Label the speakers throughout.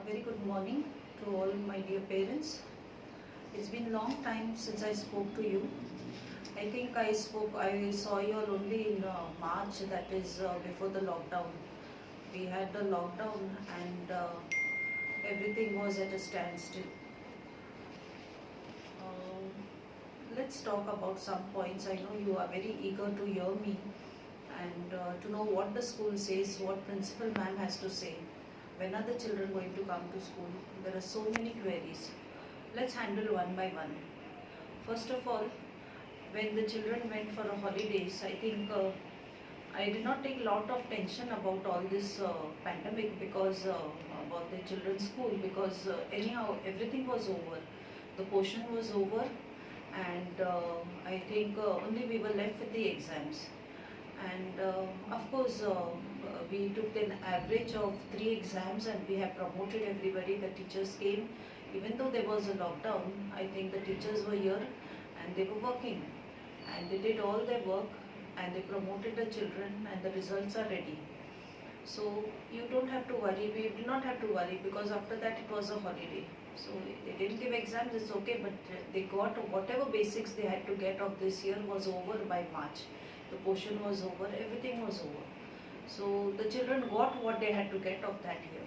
Speaker 1: Very good morning to all my dear parents. It's been a long time since I spoke to you. I think I saw you all only in March, that is before the lockdown. We had the lockdown and everything was at a standstill. Um, let's talk about some points. I know you are very eager to hear me and to know what the school says, what principal ma'am has to say. When are the children going to come to school? There are so many queries. Let's handle one by one. First of all, when the children went for a holidays, I think I did not take a lot of tension about all this pandemic because about the children's school, because anyhow everything was over. The portion was over, and I think only we were left with the exams. And of course, we took an average of 3 exams and we have promoted everybody. The teachers came, even though there was a lockdown. I think the teachers were here and they were working and they did all their work and they promoted the children and the results are ready. So you don't have to worry. We did not have to worry because after that it was a holiday. So they didn't give exams, it's okay, but they got whatever basics they had to get of this year was over by March. The portion was over, everything was over. So the children got what they had to get of that year.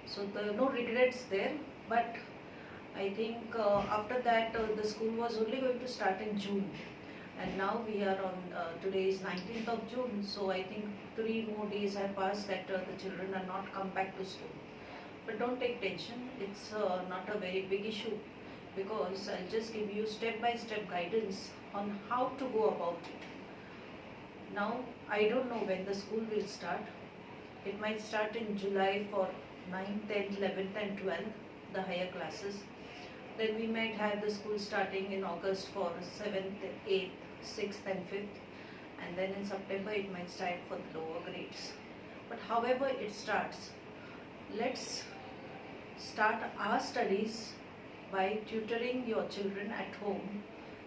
Speaker 1: So there are no regrets there, but I think after that the school was only going to start in June. And now we are on, today is 19th of June, so I think 3 more days have passed that the children are not come back to school. But don't take tension, it's not a very big issue, because I'll just give you step-by-step guidance on how to go about it. Now, I don't know when the school will start. It might start in July for 9th, 10th, 11th and 12th, the higher classes. Then we might have the school starting in August for 7th, 8th, 6th and 5th. And then in September it might start for the lower grades. But however it starts, let's start our studies by tutoring your children at home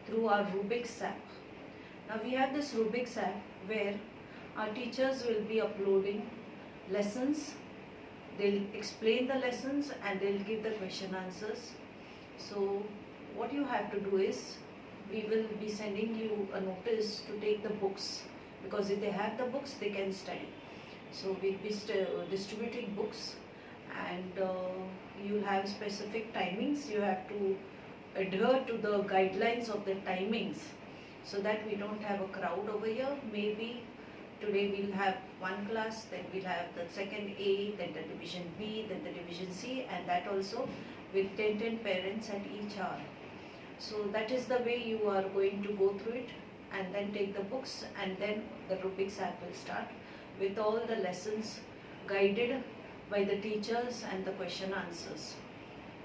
Speaker 1: through our Rubik's app. Now we have this Rubik's app where our teachers will be uploading lessons, they'll explain the lessons and they'll give the question answers. So what you have to do is, we will be sending you a notice to take the books, because if they have the books they can study. So we'll be distributing books, and you'll have specific timings. You have to adhere to the guidelines of the timings, so that we don't have a crowd over here. Maybe today we'll have one class, then we'll have the second A, then the division B, then the division C, and that also with 10 parents at each hour. So that is the way you are going to go through it, and then take the books, and then the Rubik's app will start with all the lessons guided by the teachers and the question answers.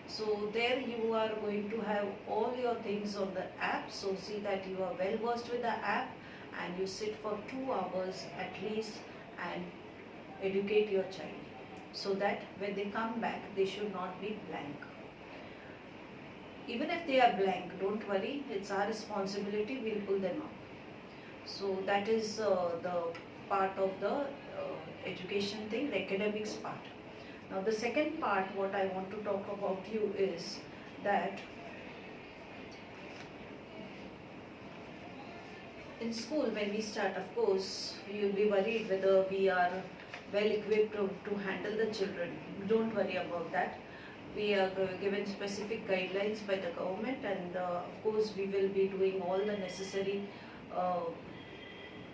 Speaker 1: So there you are going to have all your things on the app. So see that you are well versed with the app, and you sit for 2 hours at least and educate your child, so that when they come back they should not be blank. Even if they are blank, don't worry, it's our responsibility, we'll pull them up. So that is the part of the education thing, the academics part. Now the second part what I want to talk about you is that in school when we start, of course, you'll be worried whether we are well equipped to handle the children. Don't worry about that. We are given specific guidelines by the government, and of course we will be doing all the necessary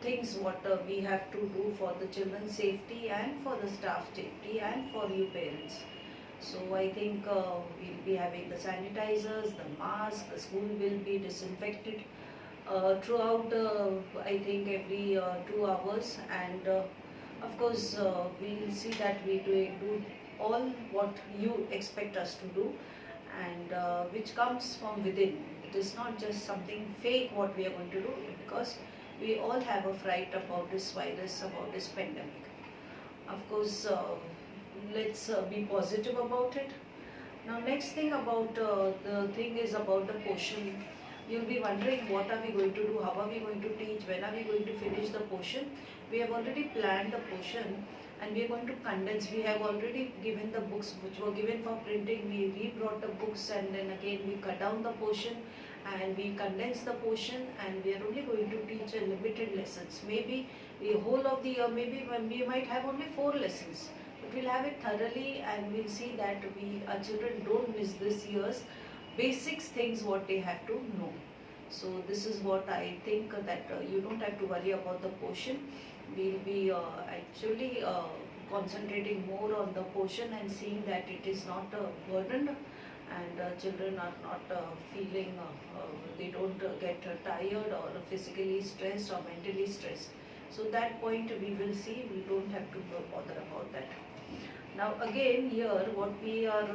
Speaker 1: things what we have to do for the children's safety and for the staff safety and for you parents. So I think we'll be having the sanitizers, the mask, the school will be disinfected throughout I think every 2 hours, and of course we'll see that we do all what you expect us to do, and which comes from within. It is not just something fake what we are going to do, because we all have a fright about this virus, about this pandemic. Of course, let's be positive about it. Now next thing about the thing is about the portion. You'll be wondering what are we going to do, how are we going to teach, when are we going to finish the portion. We have already planned the portion, and we are going to condense. We have already given the books which were given for printing, we re-brought the books, and then again we cut down the portion and we condense the portion, and we are only going to teach a limited lessons. Maybe the whole of the year, maybe when we might have only 4 lessons, but we'll have it thoroughly, and we'll see that our children don't miss this year's basics things what they have to know. So this is what I think, that you don't have to worry about the portion. We'll be actually concentrating more on the portion and seeing that it is not burdened, and children are not feeling, they don't get tired or physically stressed or mentally stressed. So that point we will see, we don't have to bother about that. Now again here what we are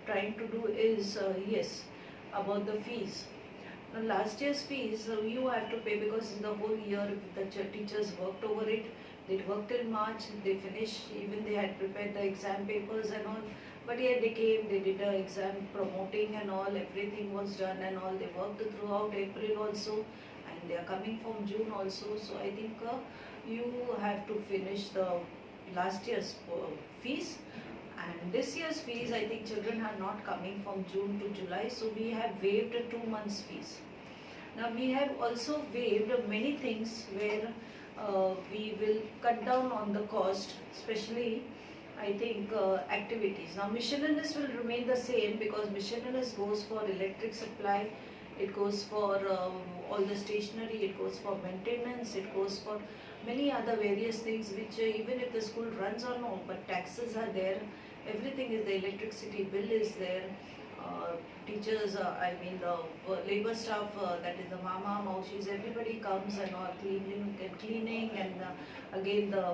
Speaker 1: trying to do is, yes, about the fees. Now last year's fees you have to pay, because in the whole year the teachers worked over it. They worked till March, they finished, even they had prepared the exam papers and all. But yet they came, they did the exam promoting and all, everything was done and all. They worked throughout April also, and they are coming from June also. So I think you have to finish the last year's fees. And this year's fees, I think children are not coming from June to July, so we have waived 2 months fees. Now we have also waived many things where we will cut down on the cost, especially I think activities. Now miscellaneous will remain the same, because miscellaneous goes for electric supply, it goes for all the stationery, it goes for maintenance, it goes for many other various things which even if the school runs or no, but taxes are there, everything is, the electricity bill is there, teachers, I mean the labor staff, that is the mama, maushis, everybody comes and all cleaning and again the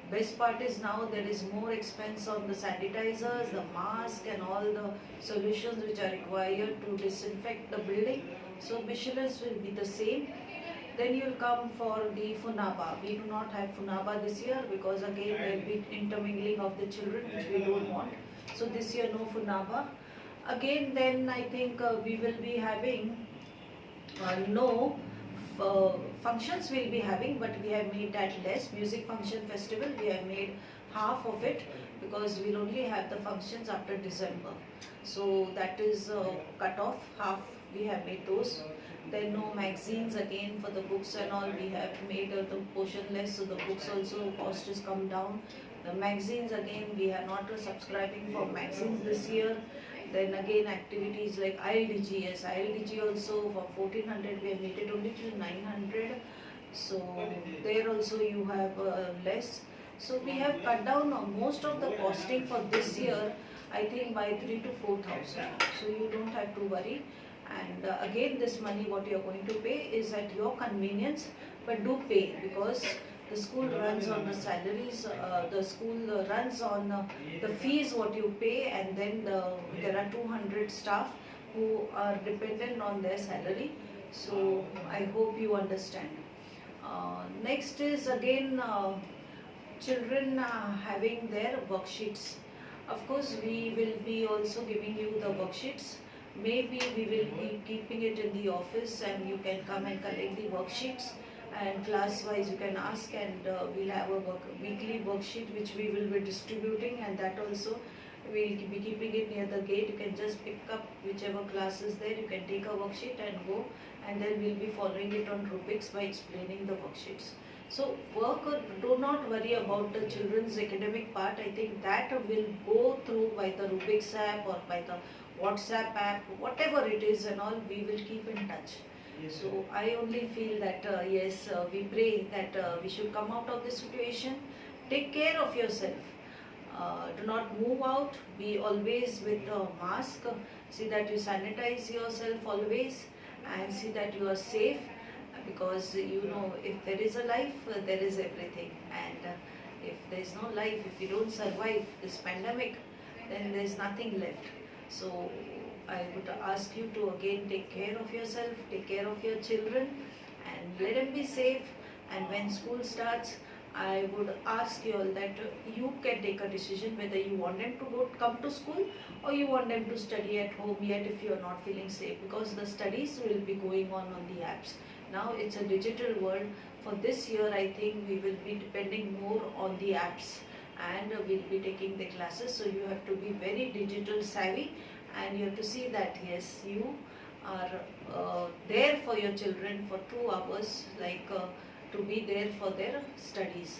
Speaker 1: best part is now there is more expense on the sanitizers, the mask and all the solutions which are required to disinfect the building. So miscellaneous will be the same. Then you will come for the Funaba. We do not have Funaba this year, because again there will be intermingling of the children, which we don't want. So this year no Funaba. Again then I think we will be having no functions we'll be having, but we have made that less. Music function festival, we have made half of it, because we'll only have the functions after December. So that is cut off, half we have made those. Then no magazines again for the books and all, we have made the portion less, so the books also cost has come down. The magazines again, we are not subscribing for magazines this year. Then again activities like ILDGS, ILDG also for 1400 we have made it only till 900. So there also you have less. So we have cut down on most of the costing for this year, I think by 3,000 to 4,000. So you don't have to worry. And again this money what you are going to pay is at your convenience, but do pay, because the school runs on the salaries, the school runs on the fees what you pay, and then there are 200 staff who are dependent on their salary. So I hope you understand. Next is again children having their worksheets. Of course we will be also giving you the worksheets. Maybe we will be keeping it in the office, and you can come and collect the worksheets, and class wise you can ask, and we'll have a weekly worksheet which we will be distributing, and that also we'll be keeping it near the gate. You can just pick up whichever class is there, you can take a worksheet and go, and then we'll be following it on rubrics by explaining the worksheets. So do not worry about the children's academic part. I think that will go through by the rubrics app or by the WhatsApp app, whatever it is and all, we will keep in touch. So I only feel that yes, we pray that we should come out of this situation. Take care of yourself. Do not move out. Be always with a mask. See that you sanitize yourself always, and see that you are safe, because you know, if there is a life, there is everything. And if there is no life, if you don't survive this pandemic, then there is nothing left. So I would ask you to again take care of yourself, take care of your children, and let them be safe. And when school starts, I would ask you all that you can take a decision whether you want them to come to school, or you want them to study at home, yet if you are not feeling safe, because the studies will be going on the apps. Now it's a digital world. For this year, I think we will be depending more on the apps, and we'll be taking the classes. So you have to be very digital savvy, and you have to see that yes, you are there for your children for 2 hours, like to be there for their studies.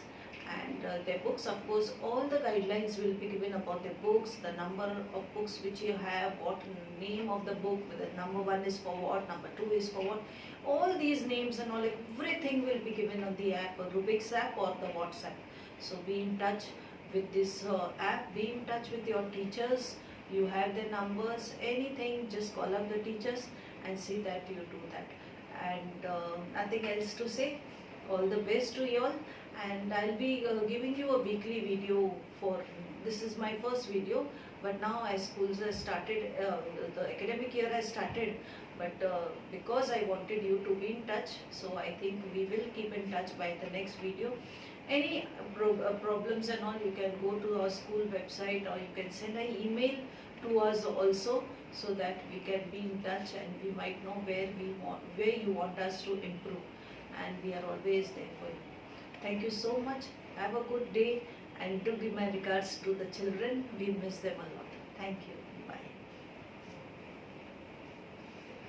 Speaker 1: And their books, of course, all the guidelines will be given about the books, the number of books which you have, what name of the book, whether number 1 is for what, number 2 is for what, all these names and all, everything will be given on the app, Rubik's app or the WhatsApp. So be in touch with this app, be in touch with your teachers, you have their numbers, anything, just call up the teachers and see that you do that. And nothing else to say. All the best to you all, and I'll be giving you a weekly video. For this is my first video, but now as schools have started, the academic year has started, but because I wanted you to be in touch, so I think we will keep in touch by the next video. Any problems and all, you can go to our school website, or you can send an email to us also, so that we can be in touch and we might know where you want us to improve, and we are always there for you. Thank you so much. Have a good day, and do give my regards to the children. We miss them a lot. Thank you.